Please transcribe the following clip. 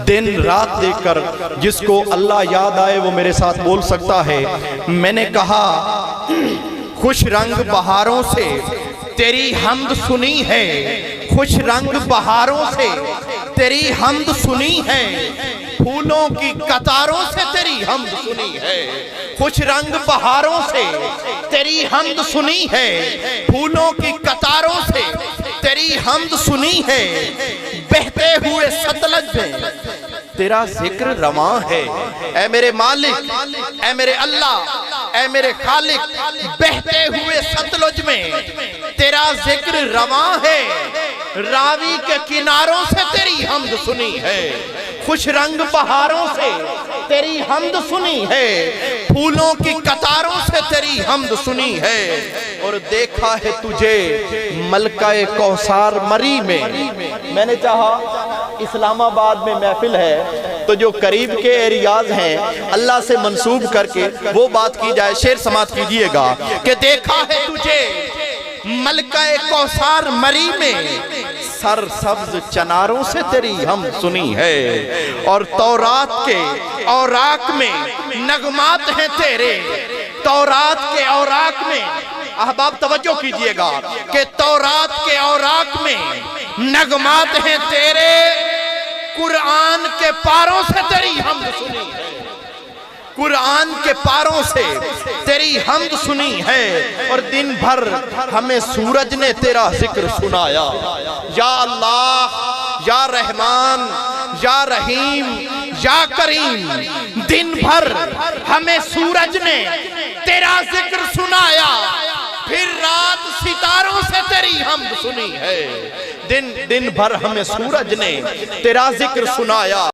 دن رات دیکھ کر جس کو اللہ یاد آئے وہ میرے ساتھ بول سکتا ہے۔ میں نے کہا خوش رنگ بہاروں سے تیری حمد سنی ہے، خوش رنگ بہاروں سے تیری حمد سنی ہے، پھولوں کی قطاروں سے تیری حمد سنی ہے، خوش رنگ بہاروں سے تیری حمد سنی ہے، پھولوں کی قطاروں سے تیری حمد سنی ہے، بہتے ہوئے ستلج میں تیرا ذکر رواں ہے۔ اے میرے مالک، اے میرے اللہ، اے میرے خالق، بہتے ہوئے ستلج میں تیرا ذکر رواں ہے، راوی کے کناروں سے تیری حمد سنی ہے، خوش رنگ بہاروں سے تیری حمد سنی ہے، پھولوں کی قطاروں سے تیری حمد سنی ہے، اور دیکھا ہے تجھے ملکہ کوثر مری میں نے چاہا اسلام آباد میں محفل ہے تو جو قریب کے ایریاز ہیں اللہ سے منسوب کر کے وہ بات کی جائے۔ شعر سماعت کیجئے گا کہ دیکھا ہے تجھے ملکہ کوثر مری میں، سر سبز چناروں سے تیری حمد سنی ہے، اور تورات کے اوراق میں نغمات ہیں تیرے، تورات کے اوراق میں، احباب توجہ کیجئے گا کہ تورات کے اوراق میں نغمات ہیں تیرے، قرآن کے پاروں سے تیری حمد سنی ہے، قرآن کے پاروں سے تیری حمد سنی ہے، اور دن بھر ہمیں سورج نے تیرا ذکر سنایا۔ یا اللہ، یا رحمان، یا رحیم، یا کریم، دن بھر ہمیں سورج نے تیرا ذکر سنایا، پھر رات ستاروں سے تیری حمد سنی ہے، دن بھر ہمیں سورج نے تیرا ذکر سنایا۔